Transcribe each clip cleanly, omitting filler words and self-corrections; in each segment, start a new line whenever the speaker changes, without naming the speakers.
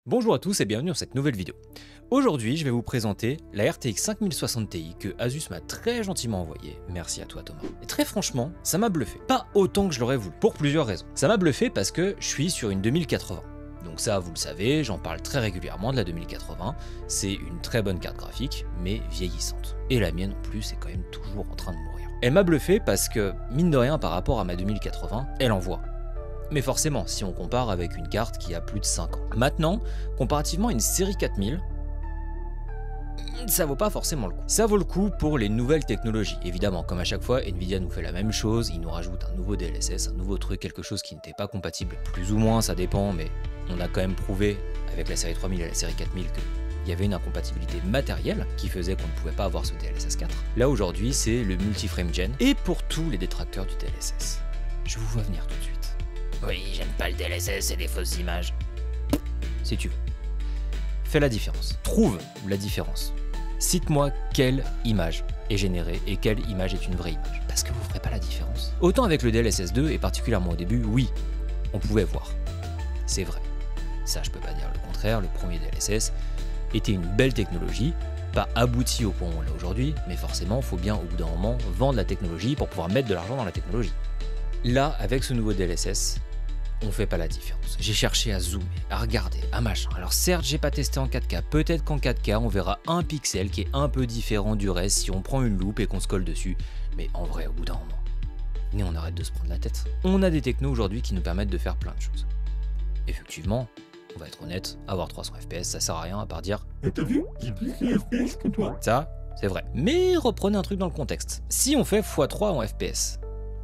Bonjour à tous et bienvenue dans cette nouvelle vidéo. Aujourd'hui, je vais vous présenter la RTX 5060 Ti que Asus m'a très gentiment envoyée. Merci à toi Thomas. Et très franchement, ça m'a bluffé. Pas autant que je l'aurais voulu, pour plusieurs raisons. Ça m'a bluffé parce que je suis sur une 2080. Donc ça, vous le savez, j'en parle très régulièrement de la 2080. C'est une très bonne carte graphique, mais vieillissante. Et la mienne en plus est quand même toujours en train de mourir. Elle m'a bluffé parce que, mine de rien, par rapport à ma 2080, elle envoie. Mais forcément, si on compare avec une carte qui a plus de 5 ans. Maintenant, comparativement à une série 4000, ça vaut pas forcément le coup. Ça vaut le coup pour les nouvelles technologies. Évidemment, comme à chaque fois, Nvidia nous fait la même chose, il nous rajoute un nouveau DLSS, un nouveau truc, quelque chose qui n'était pas compatible. Plus ou moins, ça dépend, mais on a quand même prouvé avec la série 3000 et la série 4000 qu'il y avait une incompatibilité matérielle qui faisait qu'on ne pouvait pas avoir ce DLSS 4. Là aujourd'hui, c'est le multi-frame gen, et pour tous les détracteurs du DLSS. Je vous vois venir tout de suite. Oui, j'aime pas le DLSS et les fausses images. Si tu veux. Fais la différence. Trouve la différence. Cite-moi quelle image est générée et quelle image est une vraie image. Parce que vous ferez pas la différence. Autant avec le DLSS 2 et particulièrement au début, oui, on pouvait voir. C'est vrai. Ça, je peux pas dire le contraire. Le premier DLSS était une belle technologie, pas aboutie au point où on l'a aujourd'hui, mais forcément, il faut bien au bout d'un moment vendre la technologie pour pouvoir mettre de l'argent dans la technologie. Là, avec ce nouveau DLSS, on fait pas la différence. J'ai cherché à zoomer, à regarder, à machin. Alors certes, j'ai pas testé en 4K. Peut-être qu'en 4K, on verra un pixel qui est un peu différent du reste si on prend une loupe et qu'on se colle dessus. Mais en vrai, au bout d'un moment, mais on arrête de se prendre la tête. On a des technos aujourd'hui qui nous permettent de faire plein de choses. Effectivement, on va être honnête, avoir 300 FPS, ça sert à rien à part dire « T'as vu, j'ai plus de FPS que toi ». Ça, c'est vrai. Mais reprenez un truc dans le contexte. Si on fait x3 en FPS,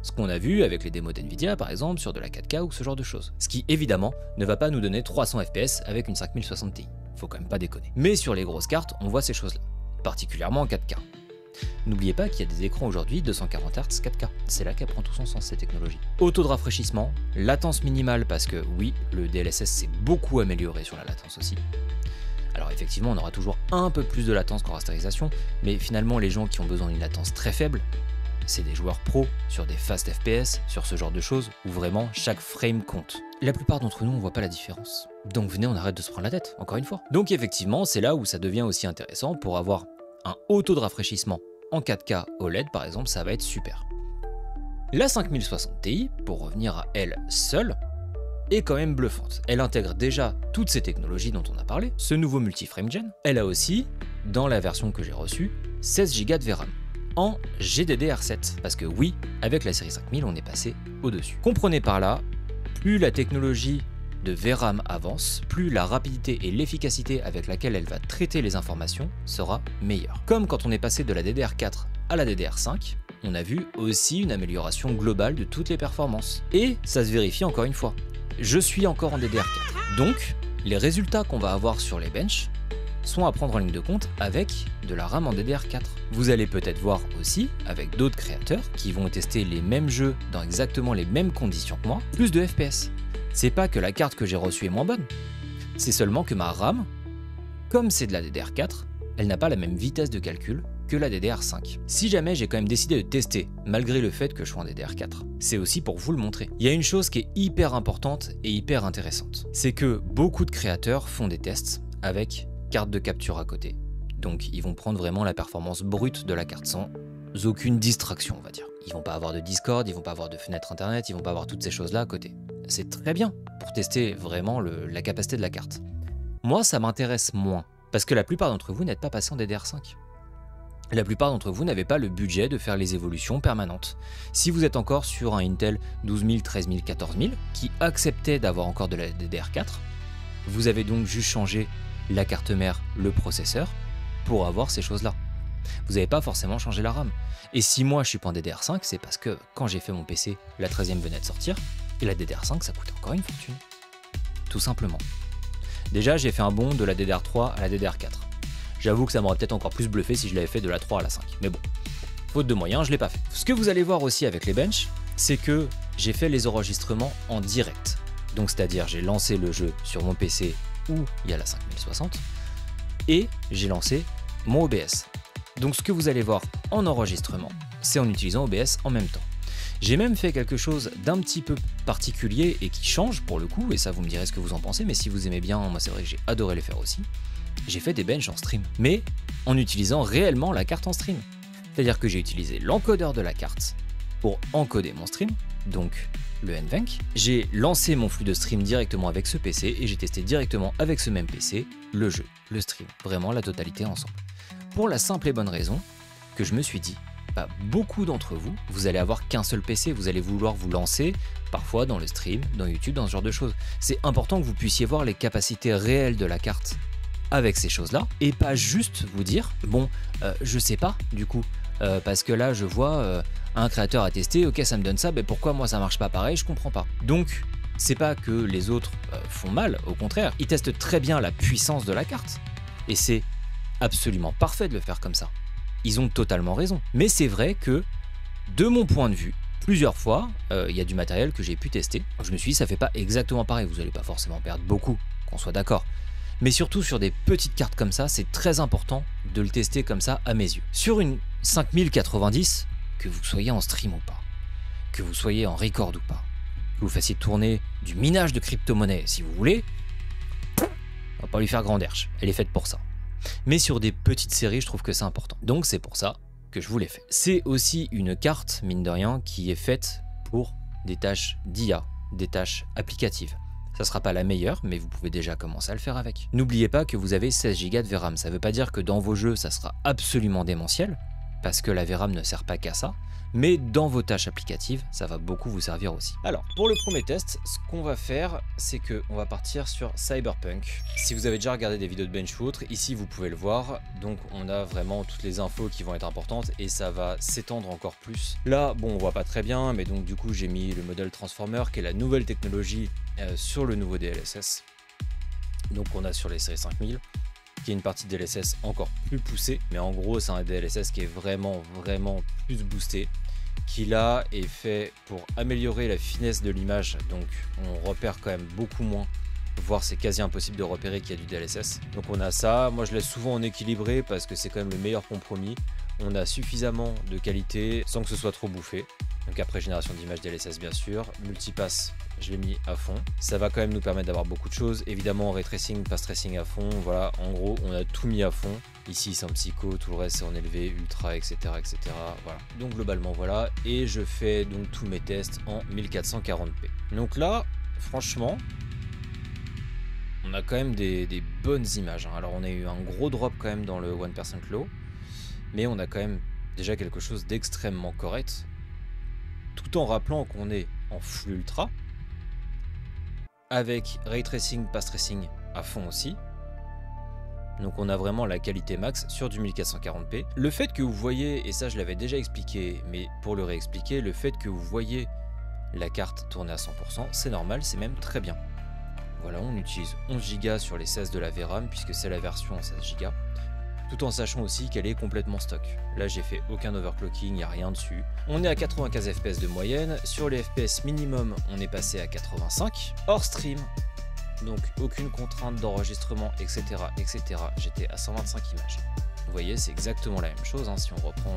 ce qu'on a vu avec les démos d'Nvidia par exemple sur de la 4K ou ce genre de choses. Ce qui évidemment ne va pas nous donner 300 FPS avec une 5060 Ti. Faut quand même pas déconner. Mais sur les grosses cartes, on voit ces choses-là. Particulièrement en 4K. N'oubliez pas qu'il y a des écrans aujourd'hui 240 Hz 4K. C'est là qu'elle prend tout son sens ces technologies. Taux de rafraîchissement, latence minimale parce que oui, le DLSS s'est beaucoup amélioré sur la latence aussi. Alors effectivement, on aura toujours un peu plus de latence qu'en rasterisation, mais finalement les gens qui ont besoin d'une latence très faible, c'est des joueurs pros, sur des fast FPS, sur ce genre de choses, où vraiment chaque frame compte. La plupart d'entre nous, on voit pas la différence. Donc venez, on arrête de se prendre la tête, encore une fois. Donc effectivement, c'est là où ça devient aussi intéressant pour avoir un haut taux de rafraîchissement en 4K OLED par exemple, ça va être super. La 5060 Ti, pour revenir à elle seule, est quand même bluffante. Elle intègre déjà toutes ces technologies dont on a parlé, ce nouveau multi-frame gen. Elle a aussi, dans la version que j'ai reçue, 16 Go de VRAM. En GDDR7, parce que oui, avec la série 5000, on est passé au-dessus. Comprenez par là, plus la technologie de VRAM avance, plus la rapidité et l'efficacité avec laquelle elle va traiter les informations sera meilleure. Comme quand on est passé de la DDR4 à la DDR5, on a vu aussi une amélioration globale de toutes les performances. Et ça se vérifie encore une fois. Je suis encore en DDR4, donc les résultats qu'on va avoir sur les benches sont à prendre en ligne de compte avec de la RAM en DDR4. Vous allez peut-être voir aussi, avec d'autres créateurs qui vont tester les mêmes jeux dans exactement les mêmes conditions que moi, plus de FPS. C'est pas que la carte que j'ai reçue est moins bonne, c'est seulement que ma RAM, comme c'est de la DDR4, elle n'a pas la même vitesse de calcul que la DDR5. Si jamais j'ai quand même décidé de tester, malgré le fait que je sois en DDR4, c'est aussi pour vous le montrer. Il y a une chose qui est hyper importante et hyper intéressante, c'est que beaucoup de créateurs font des tests avec carte de capture à côté. Donc ils vont prendre vraiment la performance brute de la carte sans aucune distraction, on va dire. Ils vont pas avoir de Discord, ils vont pas avoir de fenêtre internet, ils vont pas avoir toutes ces choses-là à côté. C'est très bien pour tester vraiment la capacité de la carte. Moi, ça m'intéresse moins, parce que la plupart d'entre vous n'êtes pas passé en DDR5. La plupart d'entre vous n'avez pas le budget de faire les évolutions permanentes. Si vous êtes encore sur un Intel 12000, 13000, 14000, qui acceptait d'avoir encore de la DDR4, vous avez donc juste changé la carte mère, le processeur, pour avoir ces choses-là. Vous n'avez pas forcément changé la RAM. Et si moi je suis pas en DDR5, c'est parce que quand j'ai fait mon PC, la 13e venait de sortir, et la DDR5 ça coûtait encore une fortune. Tout simplement. Déjà j'ai fait un bond de la DDR3 à la DDR4. J'avoue que ça m'aurait peut-être encore plus bluffé si je l'avais fait de la 3 à la 5. Mais bon, faute de moyens, je l'ai pas fait. Ce que vous allez voir aussi avec les benches, c'est que j'ai fait les enregistrements en direct. Donc c'est-à-dire j'ai lancé le jeu sur mon PC où il y a la 5060 et j'ai lancé mon OBS. Donc ce que vous allez voir en enregistrement, c'est en utilisant OBS en même temps. J'ai même fait quelque chose d'un petit peu particulier et qui change pour le coup, et ça vous me direz ce que vous en pensez, mais si vous aimez bien, moi c'est vrai que j'ai adoré les faire aussi. J'ai fait des benches en stream, mais en utilisant réellement la carte en stream. C'est-à-dire que j'ai utilisé l'encodeur de la carte pour encoder mon stream, donc le NVENC. J'ai lancé mon flux de stream directement avec ce PC et j'ai testé directement avec ce même PC le jeu, le stream, vraiment la totalité ensemble. Pour la simple et bonne raison que je me suis dit, bah, beaucoup d'entre vous, vous allez avoir qu'un seul PC, vous allez vouloir vous lancer parfois dans le stream, dans YouTube, dans ce genre de choses. C'est important que vous puissiez voir les capacités réelles de la carte avec ces choses-là et pas juste vous dire, bon, je sais pas du coup, parce que là je vois un créateur a testé, ok ça me donne ça, mais pourquoi moi ça marche pas pareil, je comprends pas. Donc c'est pas que les autres font mal, au contraire, ils testent très bien la puissance de la carte et c'est absolument parfait de le faire comme ça. Ils ont totalement raison. Mais c'est vrai que, de mon point de vue, plusieurs fois, il y a du matériel que j'ai pu tester. Je me suis dit, ça fait pas exactement pareil, vous n'allez pas forcément perdre beaucoup, qu'on soit d'accord. Mais surtout sur des petites cartes comme ça, c'est très important de le tester comme ça à mes yeux. Sur une 5090, que vous soyez en stream ou pas, que vous soyez en record ou pas, que vous fassiez tourner du minage de crypto-monnaie si vous voulez, on va pas lui faire grand herche, elle est faite pour ça. Mais sur des petites séries, je trouve que c'est important. Donc c'est pour ça que je vous l'ai fait. C'est aussi une carte, mine de rien, qui est faite pour des tâches d'IA, des tâches applicatives. Ça sera pas la meilleure, mais vous pouvez déjà commencer à le faire avec. N'oubliez pas que vous avez 16 Go de VRAM. Ça veut pas dire que dans vos jeux, ça sera absolument démentiel, parce que la VRAM ne sert pas qu'à ça. Mais dans vos tâches applicatives, ça va beaucoup vous servir aussi. Alors, pour le premier test, ce qu'on va faire, c'est qu'on va partir sur Cyberpunk. Si vous avez déjà regardé des vidéos de bench ou autres, ici vous pouvez le voir. Donc on a vraiment toutes les infos qui vont être importantes et ça va s'étendre encore plus. Là, bon, on voit pas très bien, mais donc du coup j'ai mis le modèle Transformer, qui est la nouvelle technologie sur le nouveau DLSS. Donc on a sur les séries 5000. Qui est une partie de DLSS encore plus poussée, mais en gros c'est un DLSS qui est vraiment plus boosté, qui là est fait pour améliorer la finesse de l'image, donc on repère quand même beaucoup moins, voire c'est quasi impossible de repérer qu'il y a du DLSS. Donc on a ça, moi je laisse souvent en équilibré parce que c'est quand même le meilleur compromis. On a suffisamment de qualité sans que ce soit trop bouffé. Donc après génération d'images DLSS bien sûr, multipass je l'ai mis à fond. Ça va quand même nous permettre d'avoir beaucoup de choses. Évidemment ray tracing, pass tracing à fond. Voilà, en gros on a tout mis à fond. Ici c'est en psycho, tout le reste c'est en élevé, ultra, etc. etc. Voilà. Donc globalement voilà. Et je fais donc tous mes tests en 1440p. Donc là, franchement, on a quand même des bonnes images. Alors on a eu un gros drop quand même dans le 1% low. Mais on a quand même déjà quelque chose d'extrêmement correct. Tout en rappelant qu'on est en full ultra. Avec ray tracing, pass tracing à fond aussi. Donc on a vraiment la qualité max sur du 1440p. Le fait que vous voyez, et ça je l'avais déjà expliqué, mais pour le réexpliquer, le fait que vous voyez la carte tourner à 100%, c'est normal, c'est même très bien. Voilà, on utilise 11 Go sur les 16 de la VRAM, puisque c'est la version en 16 Go. Tout en sachant aussi qu'elle est complètement stock. Là j'ai fait aucun overclocking, il n'y a rien dessus. On est à 95 fps de moyenne, sur les fps minimum on est passé à 85, hors stream, donc aucune contrainte d'enregistrement, etc. etc. J'étais à 125 images. Vous voyez c'est exactement la même chose, hein, si on reprend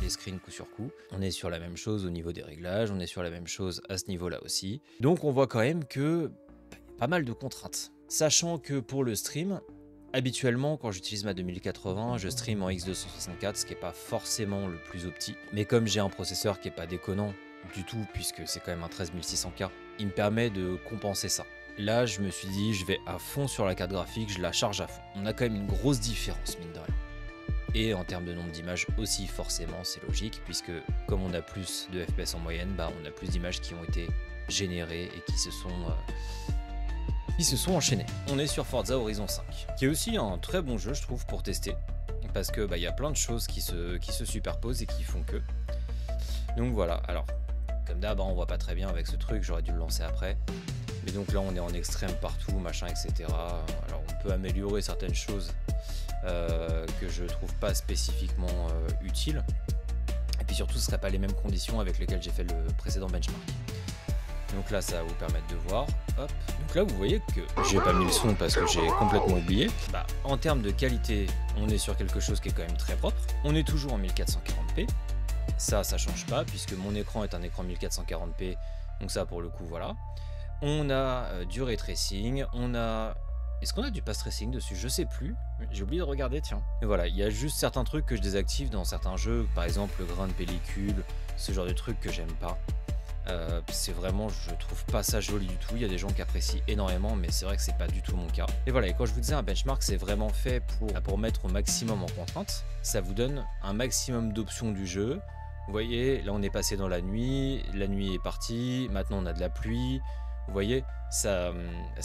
les screens coup sur coup. On est sur la même chose au niveau des réglages, on est sur la même chose à ce niveau là aussi. Donc on voit quand même que y a pas mal de contraintes. Sachant que pour le stream, habituellement, quand j'utilise ma 2080, je stream en X264, ce qui n'est pas forcément le plus opti. Mais comme j'ai un processeur qui n'est pas déconnant du tout, puisque c'est quand même un 13600K, il me permet de compenser ça. Là, je me suis dit, je vais à fond sur la carte graphique, je la charge à fond. On a quand même une grosse différence, mine de rien. Et en termes de nombre d'images aussi, forcément, c'est logique, puisque comme on a plus de FPS en moyenne, bah, on a plus d'images qui ont été générées et qui se sont enchaînés. On est sur Forza Horizon 5, qui est aussi un très bon jeu, je trouve, pour tester, parce que bah, y a plein de choses qui se superposent et qui font que. Donc voilà, alors, comme d'hab, on voit pas très bien avec ce truc, j'aurais dû le lancer après. Mais donc là, on est en extrême partout, machin, etc. Alors, on peut améliorer certaines choses que je trouve pas spécifiquement utiles. Et puis surtout, ce ne seraient pas les mêmes conditions avec lesquelles j'ai fait le précédent benchmark. Donc là, ça va vous permettre de voir. Hop. Donc là, vous voyez que j'ai pas mis le son parce que j'ai complètement oublié. Bah, en termes de qualité, on est sur quelque chose qui est quand même très propre. On est toujours en 1440p. Ça change pas puisque mon écran est un écran 1440p, donc ça pour le coup voilà. On a du ray tracing, on a... Est-ce qu'on a du path tracing dessus? Je sais plus, j'ai oublié de regarder, tiens. Et voilà, il y a juste certains trucs que je désactive dans certains jeux, par exemple le grain de pellicule, ce genre de trucs que j'aime pas. C'est vraiment, je trouve pas ça joli du tout. Il y a des gens qui apprécient énormément, mais c'est vrai que c'est pas du tout mon cas. Et voilà, et quand je vous disais un benchmark, c'est vraiment fait pour mettre au maximum en contrainte. Ça vous donne un maximum d'options du jeu. Vous voyez, là on est passé dans la nuit est partie, maintenant on a de la pluie. Vous voyez, ça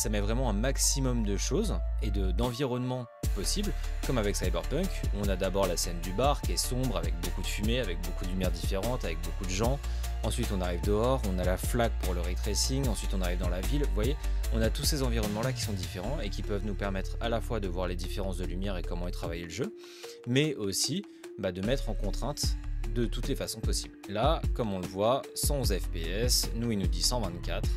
met vraiment un maximum de choses et d'environnement possible, comme avec Cyberpunk, où on a d'abord la scène du bar qui est sombre, avec beaucoup de fumée, avec beaucoup de lumières différentes, avec beaucoup de gens. Ensuite on arrive dehors, on a la flaque pour le ray tracing, ensuite on arrive dans la ville. Vous voyez, on a tous ces environnements là qui sont différents et qui peuvent nous permettre à la fois de voir les différences de lumière et comment est travaillé le jeu, mais aussi de mettre en contrainte de toutes les façons possibles. Là, comme on le voit, 111 fps, nous il nous dit 124.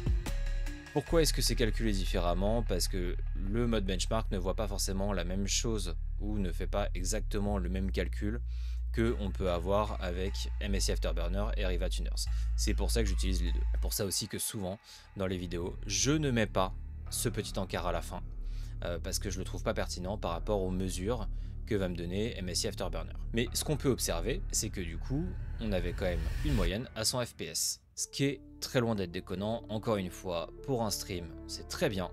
Pourquoi est-ce que c'est calculé différemment? Parce que le mode benchmark ne voit pas forcément la même chose ou ne fait pas exactement le même calcul qu'on peut avoir avec MSI Afterburner et Riva Tuners. C'est pour ça que j'utilise les deux. Pour ça aussi que souvent, dans les vidéos, je ne mets pas ce petit encart à la fin, parce que je le trouve pas pertinent par rapport aux mesures que va me donner MSI Afterburner. Mais ce qu'on peut observer, c'est que du coup, on avait quand même une moyenne à 100 fps. Ce qui est très loin d'être déconnant. Encore une fois, pour un stream, c'est très bien.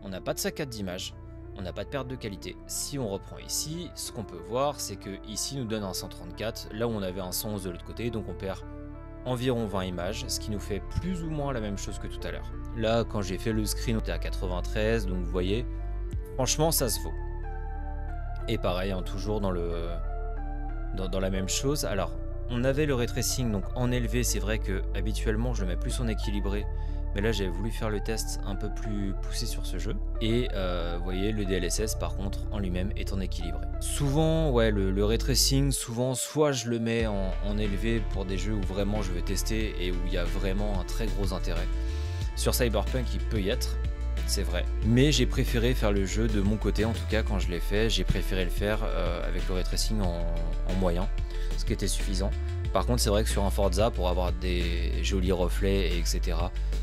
On n'a pas de saccade d'image, on n'a pas de perte de qualité. Si on reprend ici, ce qu'on peut voir, c'est que ici nous donne un 134, là où on avait un 111 de l'autre côté, donc on perd environ 20 images, ce qui nous fait plus ou moins la même chose que tout à l'heure. Là, quand j'ai fait le screen, on était à 93, donc vous voyez, franchement, ça se vaut. Et pareil, hein, toujours dans la même chose. Alors, on avait le ray tracing donc en élevé, c'est vrai que habituellement je le mets plus en équilibré, mais là j'avais voulu faire le test un peu plus poussé sur ce jeu. Et vous voyez, le DLSS par contre en lui-même est en équilibré. Souvent, ouais, le ray tracing, souvent soit je le mets en élevé pour des jeux où vraiment je veux tester et où il y a vraiment un très gros intérêt. Sur Cyberpunk, il peut y être, c'est vrai, mais j'ai préféré faire le jeu de mon côté, en tout cas quand je l'ai fait, j'ai préféré le faire avec le ray tracing en moyen, ce qui était suffisant. Par contre, c'est vrai que sur un Forza, pour avoir des jolis reflets, etc.,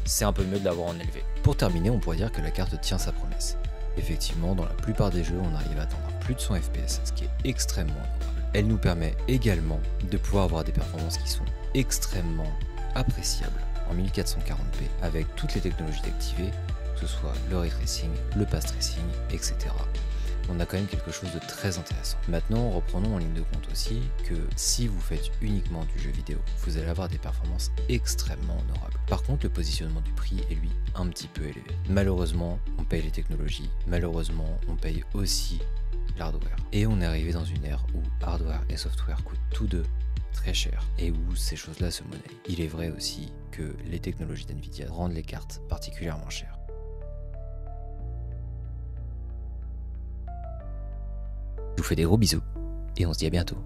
c'est un peu mieux de l'avoir en élevé. Pour terminer, on pourrait dire que la carte tient sa promesse. Effectivement, dans la plupart des jeux, on arrive à atteindre plus de 100 fps, ce qui est extrêmement honorable. Elle nous permet également de pouvoir avoir des performances qui sont extrêmement appréciables en 1440p, avec toutes les technologies activées, que ce soit le ray tracing, le path tracing, etc. On a quand même quelque chose de très intéressant. Maintenant, reprenons en ligne de compte aussi que si vous faites uniquement du jeu vidéo, vous allez avoir des performances extrêmement honorables. Par contre, le positionnement du prix est lui un petit peu élevé. Malheureusement, on paye les technologies, malheureusement, on paye aussi l'hardware. Et on est arrivé dans une ère où hardware et software coûtent tous deux très cher et où ces choses-là se monnaient. Il est vrai aussi que les technologies d'NVIDIA rendent les cartes particulièrement chères. Je vous fais des gros bisous et on se dit à bientôt.